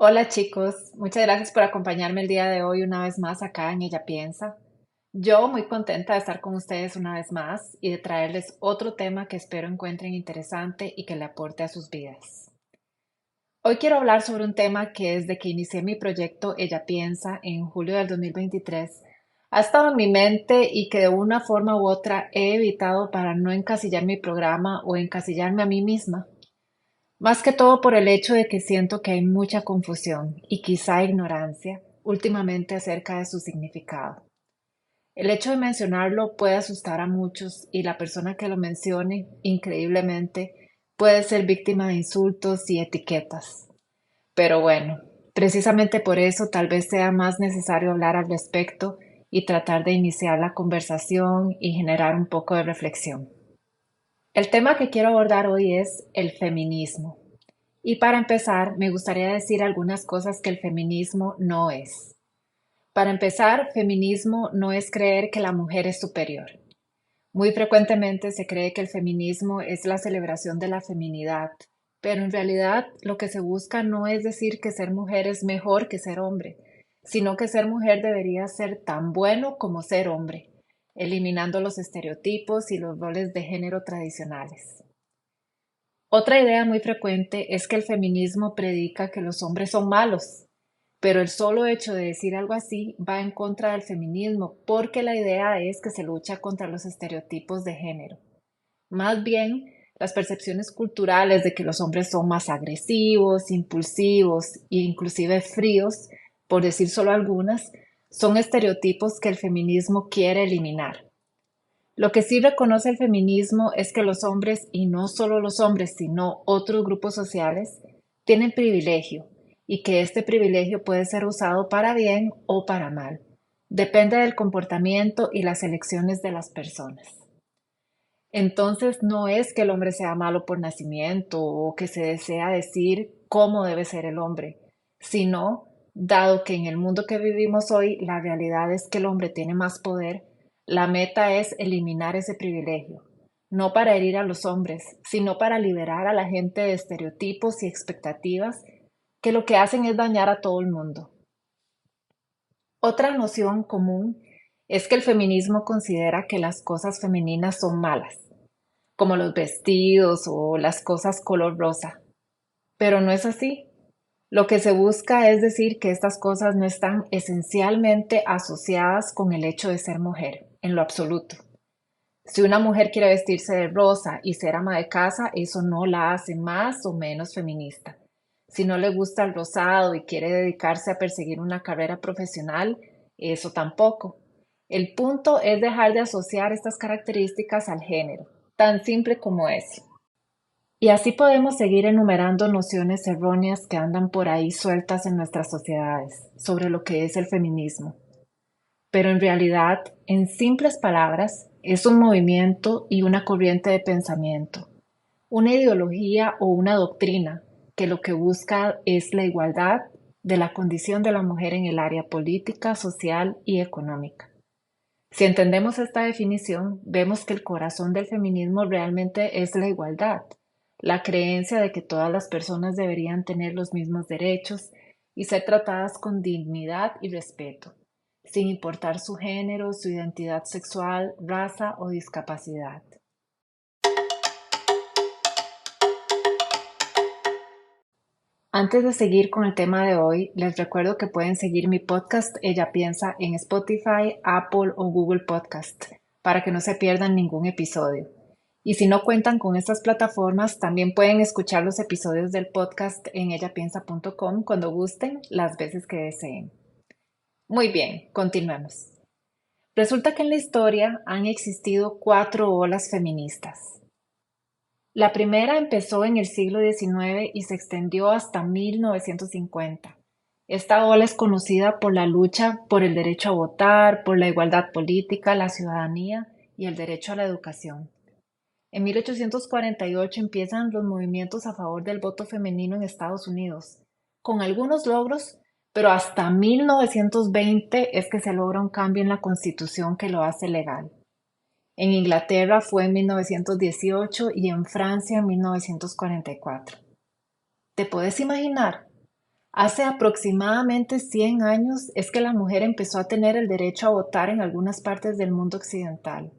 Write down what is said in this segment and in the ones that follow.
Hola chicos, muchas gracias por acompañarme el día de hoy una vez más acá en Ella Piensa. Yo muy contenta de estar con ustedes una vez más y de traerles otro tema que espero encuentren interesante y que le aporte a sus vidas. Hoy quiero hablar sobre un tema que desde que inicié mi proyecto Ella Piensa en julio del 2023 ha estado en mi mente y que de una forma u otra he evitado para no encasillar mi programa o encasillarme a mí misma. Más que todo por el hecho de que siento que hay mucha confusión y quizá ignorancia últimamente acerca de su significado. El hecho de mencionarlo puede asustar a muchos y la persona que lo mencione, increíblemente, puede ser víctima de insultos y etiquetas. Pero bueno, precisamente por eso tal vez sea más necesario hablar al respecto y tratar de iniciar la conversación y generar un poco de reflexión. El tema que quiero abordar hoy es el feminismo. Y para empezar, me gustaría decir algunas cosas que el feminismo no es. Para empezar, feminismo no es creer que la mujer es superior. Muy frecuentemente se cree que el feminismo es la celebración de la feminidad, pero en realidad lo que se busca no es decir que ser mujer es mejor que ser hombre, sino que ser mujer debería ser tan bueno como ser hombre, eliminando los estereotipos y los roles de género tradicionales. Otra idea muy frecuente es que el feminismo predica que los hombres son malos, pero el solo hecho de decir algo así va en contra del feminismo, porque la idea es que se lucha contra los estereotipos de género. Más bien, las percepciones culturales de que los hombres son más agresivos, impulsivos e inclusive fríos, por decir solo algunas, son estereotipos que el feminismo quiere eliminar. Lo que sí reconoce el feminismo es que los hombres, y no solo los hombres, sino otros grupos sociales, tienen privilegio y que este privilegio puede ser usado para bien o para mal. Depende del comportamiento y las elecciones de las personas. Entonces, no es que el hombre sea malo por nacimiento o que se desea decir cómo debe ser el hombre, sino, dado que en el mundo que vivimos hoy la realidad es que el hombre tiene más poder, la meta es eliminar ese privilegio, no para herir a los hombres, sino para liberar a la gente de estereotipos y expectativas que lo que hacen es dañar a todo el mundo. Otra noción común es que el feminismo considera que las cosas femeninas son malas como los vestidos o las cosas color rosa. Pero no es así. Lo que se busca es decir que estas cosas no están esencialmente asociadas con el hecho de ser mujer, en lo absoluto. Si una mujer quiere vestirse de rosa y ser ama de casa, eso no la hace más o menos feminista. Si no le gusta el rosado y quiere dedicarse a perseguir una carrera profesional, eso tampoco. El punto es dejar de asociar estas características al género, tan simple como eso. Y así podemos seguir enumerando nociones erróneas que andan por ahí sueltas en nuestras sociedades sobre lo que es el feminismo. Pero en realidad, en simples palabras, es un movimiento y una corriente de pensamiento, una ideología o una doctrina que lo que busca es la igualdad de la condición de la mujer en el área política, social y económica. Si entendemos esta definición, vemos que el corazón del feminismo realmente es la igualdad, la creencia de que todas las personas deberían tener los mismos derechos y ser tratadas con dignidad y respeto, sin importar su género, su identidad sexual, raza o discapacidad. Antes de seguir con el tema de hoy, les recuerdo que pueden seguir mi podcast Ella Piensa en Spotify, Apple o Google Podcast para que no se pierdan ningún episodio. Y si no cuentan con estas plataformas, también pueden escuchar los episodios del podcast en ellapiensa.com cuando gusten, las veces que deseen. Muy bien, continuemos. Resulta que en la historia han existido 4 olas feministas. La primera empezó en el siglo XIX y se extendió hasta 1950. Esta ola es conocida por la lucha por el derecho a votar, por la igualdad política, la ciudadanía y el derecho a la educación. En 1848 empiezan los movimientos a favor del voto femenino en Estados Unidos, con algunos logros, pero hasta 1920 es que se logra un cambio en la Constitución que lo hace legal. En Inglaterra fue en 1918 y en Francia en 1944. ¿Te puedes imaginar? Hace aproximadamente 100 años es que la mujer empezó a tener el derecho a votar en algunas partes del mundo occidental.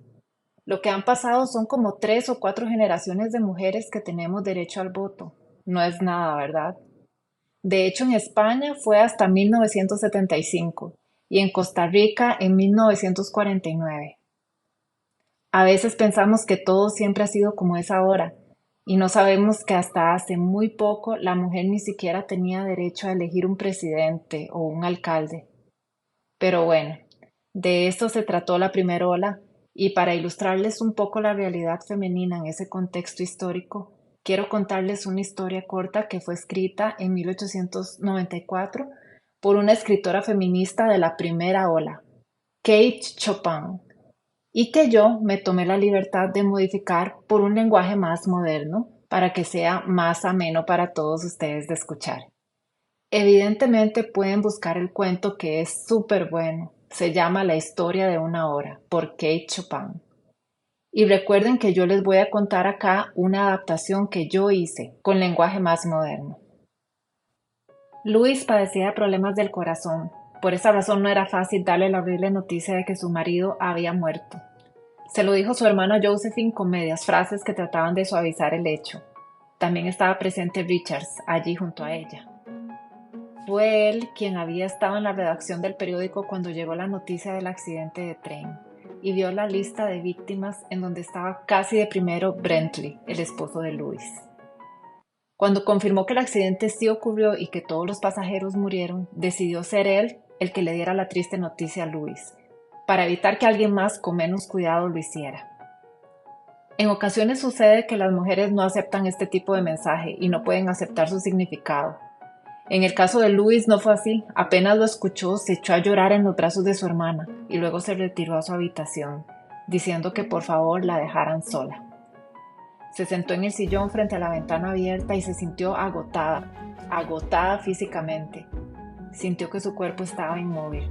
Lo que han pasado son como 3 o 4 generaciones de mujeres que tenemos derecho al voto. No es nada, ¿verdad? De hecho, en España fue hasta 1975 y en Costa Rica en 1949. A veces pensamos que todo siempre ha sido como es ahora y no sabemos que hasta hace muy poco la mujer ni siquiera tenía derecho a elegir un presidente o un alcalde. Pero bueno, de esto se trató la primera ola y para ilustrarles un poco la realidad femenina en ese contexto histórico, quiero contarles una historia corta que fue escrita en 1894 por una escritora feminista de la primera ola, Kate Chopin, y que yo me tomé la libertad de modificar por un lenguaje más moderno para que sea más ameno para todos ustedes de escuchar. Evidentemente pueden buscar el cuento que es súper bueno. Se llama La historia de una hora por Kate Chopin. Y recuerden que yo les voy a contar acá una adaptación que yo hice con lenguaje más moderno. Louis padecía de problemas del corazón. Por esa razón no era fácil darle la horrible noticia de que su marido había muerto. Se lo dijo su hermana Josephine con medias frases que trataban de suavizar el hecho. También estaba presente Richards allí junto a ella. Fue él quien había estado en la redacción del periódico cuando llegó la noticia del accidente de tren y vio la lista de víctimas en donde estaba casi de primero Brentley, el esposo de Louis. Cuando confirmó que el accidente sí ocurrió y que todos los pasajeros murieron, decidió ser él el que le diera la triste noticia a Louis, para evitar que alguien más con menos cuidado lo hiciera. En ocasiones sucede que las mujeres no aceptan este tipo de mensaje y no pueden aceptar su significado. En el caso de Louis no fue así, apenas lo escuchó, se echó a llorar en los brazos de su hermana y luego se retiró a su habitación, diciendo que por favor la dejaran sola. Se sentó en el sillón frente a la ventana abierta y se sintió agotada físicamente. Sintió que su cuerpo estaba inmóvil.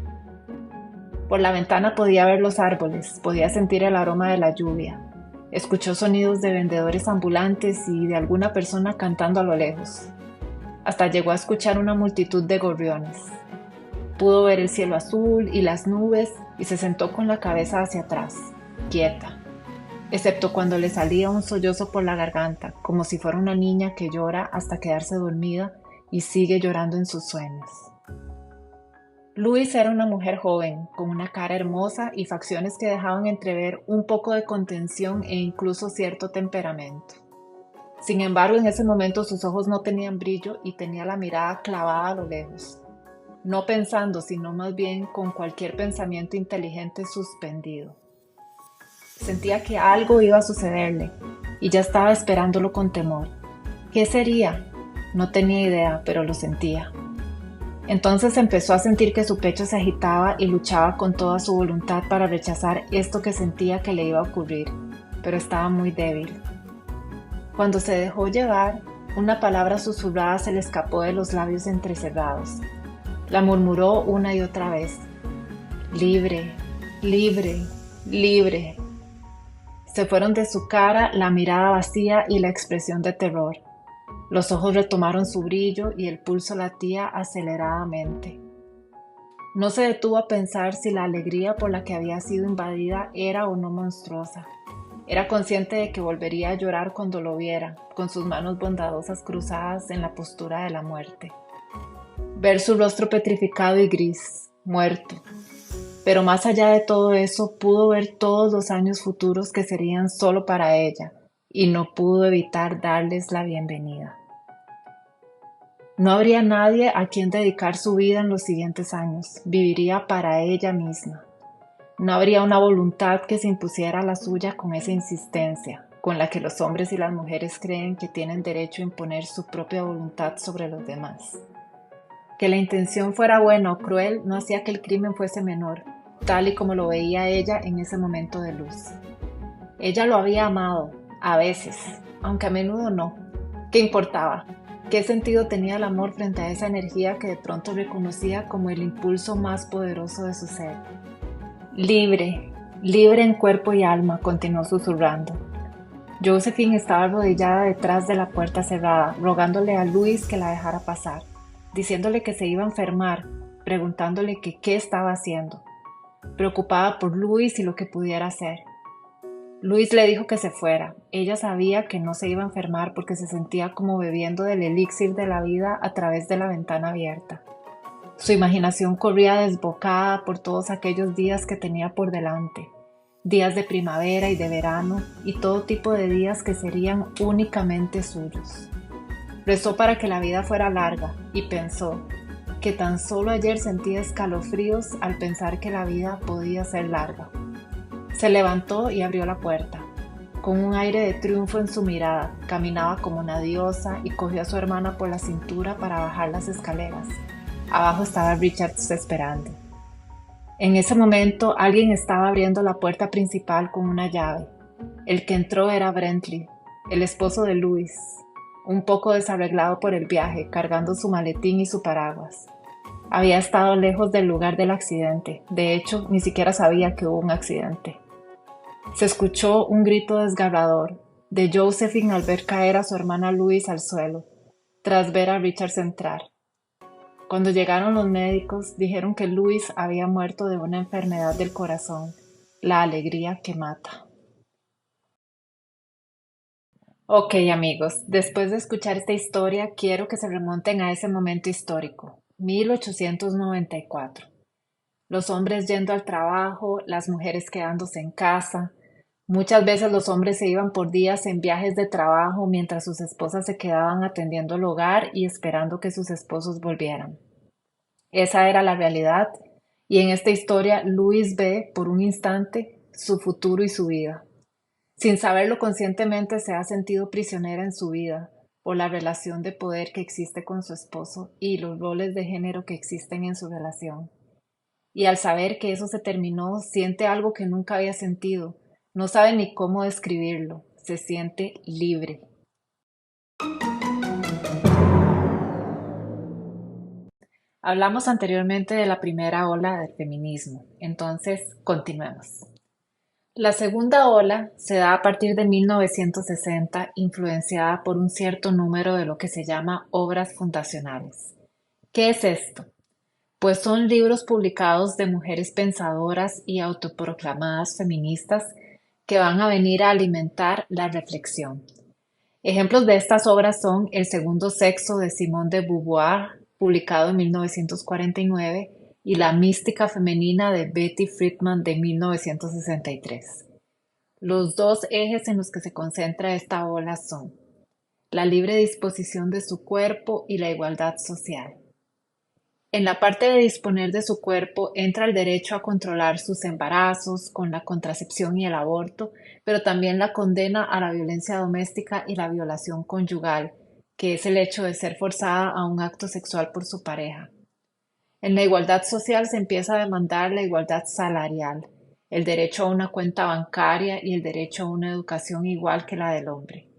Por la ventana podía ver los árboles, podía sentir el aroma de la lluvia. Escuchó sonidos de vendedores ambulantes y de alguna persona cantando a lo lejos. Hasta llegó a escuchar una multitud de gorriones. Pudo ver el cielo azul y las nubes y se sentó con la cabeza hacia atrás, quieta, excepto cuando le salía un sollozo por la garganta, como si fuera una niña que llora hasta quedarse dormida y sigue llorando en sus sueños. Louis era una mujer joven, con una cara hermosa y facciones que dejaban entrever un poco de contención e incluso cierto temperamento. Sin embargo, en ese momento sus ojos no tenían brillo y tenía la mirada clavada a lo lejos, no pensando, sino más bien con cualquier pensamiento inteligente suspendido. Sentía que algo iba a sucederle y ya estaba esperándolo con temor. ¿Qué sería? No tenía idea, pero lo sentía. Entonces empezó a sentir que su pecho se agitaba y luchaba con toda su voluntad para rechazar esto que sentía que le iba a ocurrir, pero estaba muy débil. Cuando se dejó llevar, una palabra susurrada se le escapó de los labios entrecerrados. La murmuró una y otra vez. Libre, libre, libre. Se fueron de su cara la mirada vacía y la expresión de terror. Los ojos retomaron su brillo y el pulso latía aceleradamente. No se detuvo a pensar si la alegría por la que había sido invadida era o no monstruosa. Era consciente de que volvería a llorar cuando lo viera, con sus manos bondadosas cruzadas en la postura de la muerte. Ver su rostro petrificado y gris, muerto. Pero más allá de todo eso, pudo ver todos los años futuros que serían solo para ella, y no pudo evitar darles la bienvenida. No habría nadie a quien dedicar su vida en los siguientes años, viviría para ella misma. No habría una voluntad que se impusiera a la suya con esa insistencia, con la que los hombres y las mujeres creen que tienen derecho a imponer su propia voluntad sobre los demás. Que la intención fuera buena o cruel no hacía que el crimen fuese menor, tal y como lo veía ella en ese momento de luz. Ella lo había amado, a veces, aunque a menudo no. ¿Qué importaba? ¿Qué sentido tenía el amor frente a esa energía que de pronto reconocía como el impulso más poderoso de su ser? Libre, libre en cuerpo y alma, continuó susurrando. Josephine estaba arrodillada detrás de la puerta cerrada, rogándole a Louis que la dejara pasar. diciéndole que se iba a enfermar, preguntándole que qué estaba haciendo, preocupada por Luis y lo que pudiera hacer. Luis le dijo que se fuera. Ella sabía que no se iba a enfermar porque se sentía como bebiendo del elixir de la vida a través de la ventana abierta. Su imaginación corría desbocada por todos aquellos días que tenía por delante, días de primavera y de verano y todo tipo de días que serían únicamente suyos. Rezó para que la vida fuera larga y pensó que tan solo ayer sentía escalofríos al pensar que la vida podía ser larga. Se levantó y abrió la puerta. Con un aire de triunfo en su mirada, caminaba como una diosa y cogió a su hermana por la cintura para bajar las escaleras. Abajo estaba Richards esperando. En ese momento alguien estaba abriendo la puerta principal con una llave. El que entró era Brentley, el esposo de Louis, un poco desarreglado por el viaje, cargando su maletín y su paraguas. Había estado lejos del lugar del accidente. De hecho, ni siquiera sabía que hubo un accidente. Se escuchó un grito desgarrador de Josephine al ver caer a su hermana Louise al suelo, tras ver a Richards entrar. Cuando llegaron los médicos, dijeron que Louise había muerto de una enfermedad del corazón, la alegría que mata. Ok, amigos, después de escuchar esta historia, quiero que se remonten a ese momento histórico, 1894. Los hombres yendo al trabajo, las mujeres quedándose en casa. Muchas veces los hombres se iban por días en viajes de trabajo mientras sus esposas se quedaban atendiendo el hogar y esperando que sus esposos volvieran. Esa era la realidad y en esta historia Luis ve por un instante su futuro y su vida. Sin saberlo conscientemente se ha sentido prisionera en su vida por la relación de poder que existe con su esposo y los roles de género que existen en su relación. Y al saber que eso se terminó, siente algo que nunca había sentido. No sabe ni cómo describirlo. Se siente libre. Hablamos anteriormente de la primera ola del feminismo, entonces continuemos. La segunda ola se da a partir de 1960, influenciada por un cierto número de lo que se llama obras fundacionales. ¿Qué es esto? Pues son libros publicados de mujeres pensadoras y autoproclamadas feministas que van a venir a alimentar la reflexión. Ejemplos de estas obras son El segundo sexo de Simone de Beauvoir, publicado en 1949, y La mística femenina de Betty Friedan de 1963. Los dos ejes en los que se concentra esta ola son la libre disposición de su cuerpo y la igualdad social. En la parte de disponer de su cuerpo entra el derecho a controlar sus embarazos con la contracepción y el aborto, pero también la condena a la violencia doméstica y la violación conyugal, que es el hecho de ser forzada a un acto sexual por su pareja. En la igualdad social se empieza a demandar la igualdad salarial, el derecho a una cuenta bancaria y el derecho a una educación igual que la del hombre,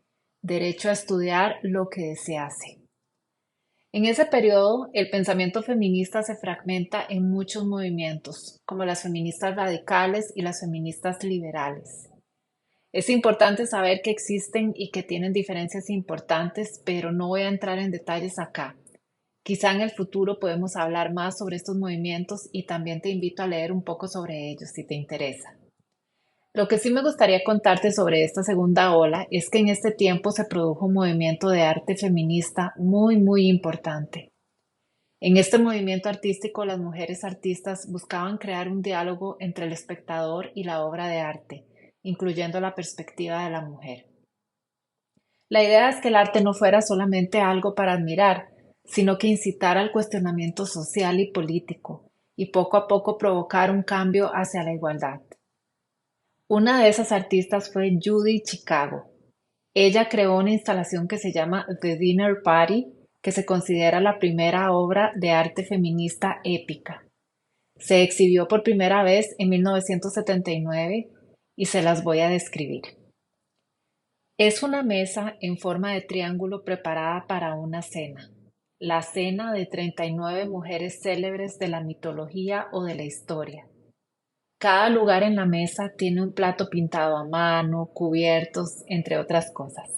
derecho a estudiar lo que desease. En ese periodo, el pensamiento feminista se fragmenta en muchos movimientos, como las feministas radicales y las feministas liberales. Es importante saber que existen y que tienen diferencias importantes, pero no voy a entrar en detalles acá. Quizá en el futuro podemos hablar más sobre estos movimientos y también te invito a leer un poco sobre ellos si te interesa. Lo que sí me gustaría contarte sobre esta segunda ola es que en este tiempo se produjo un movimiento de arte feminista muy importante. En este movimiento artístico, las mujeres artistas buscaban crear un diálogo entre el espectador y la obra de arte, incluyendo la perspectiva de la mujer. La idea es que el arte no fuera solamente algo para admirar, sino que incitara al cuestionamiento social y político, y poco a poco provocar un cambio hacia la igualdad. Una de esas artistas fue Judy Chicago. Ella creó una instalación que se llama The Dinner Party, que se considera la primera obra de arte feminista épica. Se exhibió por primera vez en 1979 y se las voy a describir. Es una mesa en forma de triángulo preparada para una cena. La cena de 39 mujeres célebres de la mitología o de la historia. Cada lugar en la mesa tiene un plato pintado a mano, cubiertos, entre otras cosas.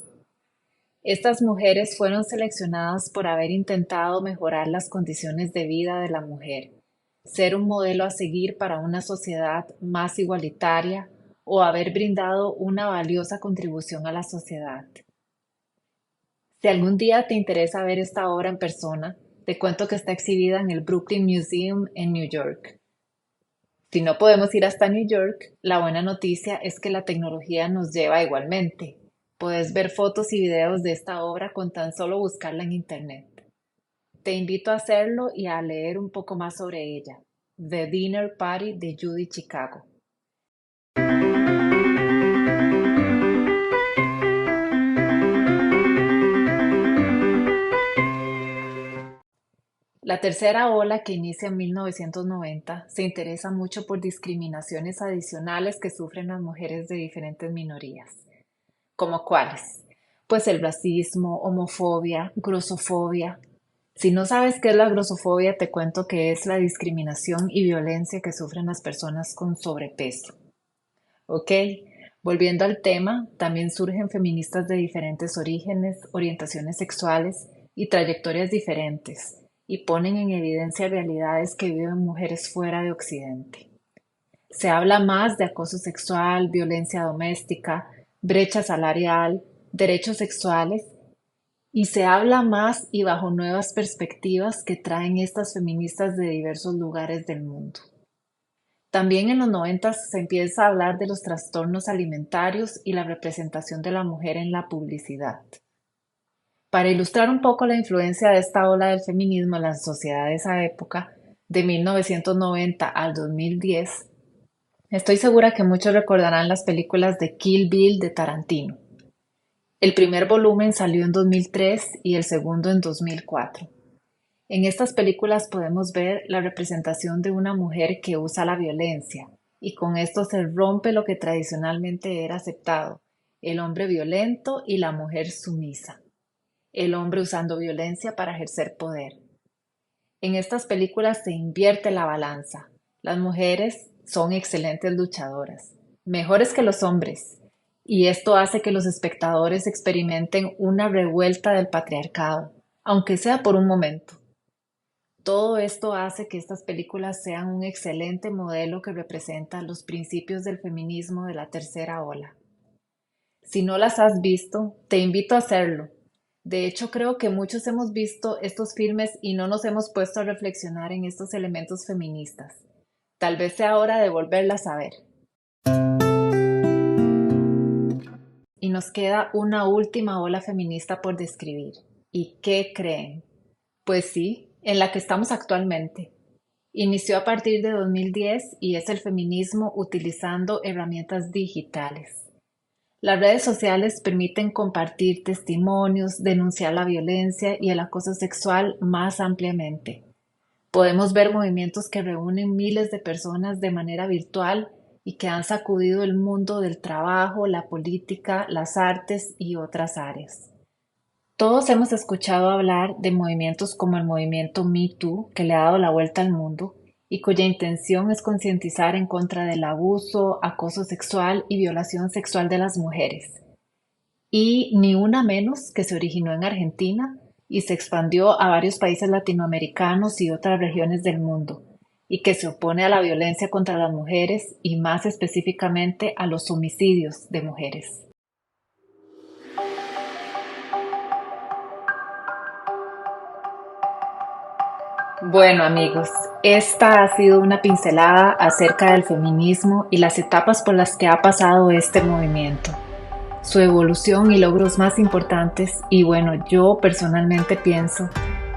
Estas mujeres fueron seleccionadas por haber intentado mejorar las condiciones de vida de la mujer, ser un modelo a seguir para una sociedad más igualitaria o haber brindado una valiosa contribución a la sociedad. Si algún día te interesa ver esta obra en persona, te cuento que está exhibida en el Brooklyn Museum en New York. Si no podemos ir hasta New York, la buena noticia es que la tecnología nos lleva igualmente. Puedes ver fotos y videos de esta obra con tan solo buscarla en internet. Te invito a hacerlo y a leer un poco más sobre ella. The Dinner Party de Judy Chicago. La tercera ola, que inicia en 1990, se interesa mucho por discriminaciones adicionales que sufren las mujeres de diferentes minorías. ¿Cómo cuáles? Pues el racismo, homofobia, grosofobia. Si no sabes qué es la grosofobia, te cuento que es la discriminación y violencia que sufren las personas con sobrepeso. Ok, volviendo al tema, también surgen feministas de diferentes orígenes, orientaciones sexuales y trayectorias diferentes, y ponen en evidencia realidades que viven mujeres fuera de Occidente. Se habla más de acoso sexual, violencia doméstica, brecha salarial, derechos sexuales, y se habla más y bajo nuevas perspectivas que traen estas feministas de diversos lugares del mundo. También en los 90 se empieza a hablar de los trastornos alimentarios y la representación de la mujer en la publicidad. Para ilustrar un poco la influencia de esta ola del feminismo en la sociedad de esa época, de 1990 al 2010, estoy segura que muchos recordarán las películas de Kill Bill de Tarantino. El primer volumen salió en 2003 y el segundo en 2004. En estas películas podemos ver la representación de una mujer que usa la violencia, y con esto se rompe lo que tradicionalmente era aceptado: el hombre violento y la mujer sumisa. El hombre usando violencia para ejercer poder. En estas películas se invierte la balanza. Las mujeres son excelentes luchadoras, mejores que los hombres, y esto hace que los espectadores experimenten una revuelta del patriarcado, aunque sea por un momento. Todo esto hace que estas películas sean un excelente modelo que representa los principios del feminismo de la tercera ola. Si no las has visto, te invito a hacerlo. De hecho, creo que muchos hemos visto estos filmes y no nos hemos puesto a reflexionar en estos elementos feministas. Tal vez sea hora de volverlas a ver. Y nos queda una última ola feminista por describir. ¿Y qué creen? Pues sí, en la que estamos actualmente. Inició a partir de 2010 y es el feminismo utilizando herramientas digitales. Las redes sociales permiten compartir testimonios, denunciar la violencia y el acoso sexual más ampliamente. Podemos ver movimientos que reúnen miles de personas de manera virtual y que han sacudido el mundo del trabajo, la política, las artes y otras áreas. Todos hemos escuchado hablar de movimientos como el movimiento Me Too, que le ha dado la vuelta al mundo y cuya intención es concientizar en contra del abuso, acoso sexual y violación sexual de las mujeres. Y Ni Una Menos, que se originó en Argentina y se expandió a varios países latinoamericanos y otras regiones del mundo, y que se opone a la violencia contra las mujeres y más específicamente a los homicidios de mujeres. Bueno amigos, esta ha sido una pincelada acerca del feminismo y las etapas por las que ha pasado este movimiento, su evolución y logros más importantes, y bueno, yo personalmente pienso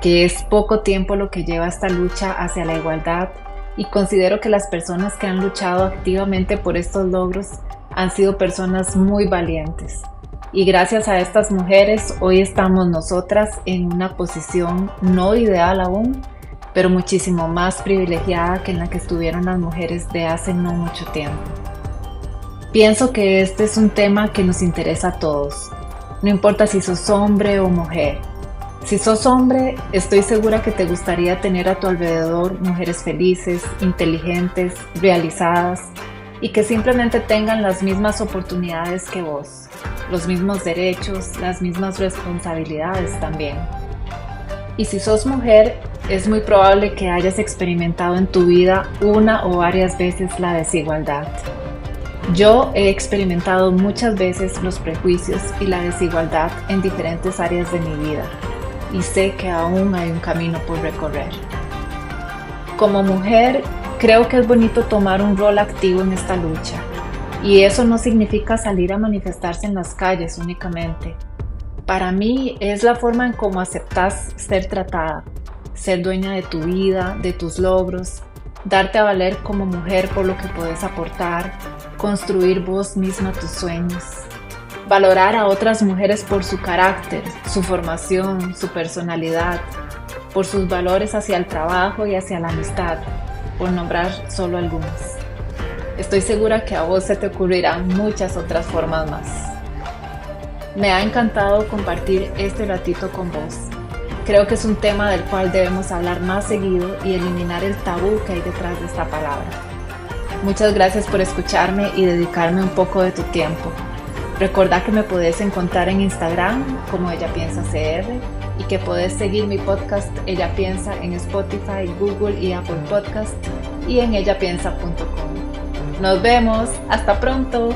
que es poco tiempo lo que lleva esta lucha hacia la igualdad, y considero que las personas que han luchado activamente por estos logros han sido personas muy valientes. Y gracias a estas mujeres hoy estamos nosotras en una posición no ideal aún, pero muchísimo más privilegiada que en la que estuvieron las mujeres de hace no mucho tiempo. Pienso que este es un tema que nos interesa a todos, no importa si sos hombre o mujer. Si sos hombre, estoy segura que te gustaría tener a tu alrededor mujeres felices, inteligentes, realizadas y que simplemente tengan las mismas oportunidades que vos. los mismos derechos, las mismas responsabilidades también. Y si sos mujer, es muy probable que hayas experimentado en tu vida una o varias veces la desigualdad. Yo he experimentado muchas veces los prejuicios y la desigualdad en diferentes áreas de mi vida y sé que aún hay un camino por recorrer. Como mujer, creo que es bonito tomar un rol activo en esta lucha y eso no significa salir a manifestarse en las calles únicamente. Para mí es la forma en cómo aceptas ser tratada, ser dueña de tu vida, de tus logros, darte a valer como mujer por lo que puedes aportar, construir vos misma tus sueños, valorar a otras mujeres por su carácter, su formación, su personalidad, por sus valores hacia el trabajo y hacia la amistad, por nombrar solo algunas. Estoy segura que a vos se te ocurrirán muchas otras formas más. Me ha encantado compartir este ratito con vos. Creo que es un tema del cual debemos hablar más seguido y eliminar el tabú que hay detrás de esta palabra. Muchas gracias por escucharme y dedicarme un poco de tu tiempo. Recordá que me podés encontrar en Instagram como Ella Piensa CR y que podés seguir mi podcast Ella Piensa en Spotify, Google y Apple Podcast y en ellapiensa.com. Nos vemos, hasta pronto.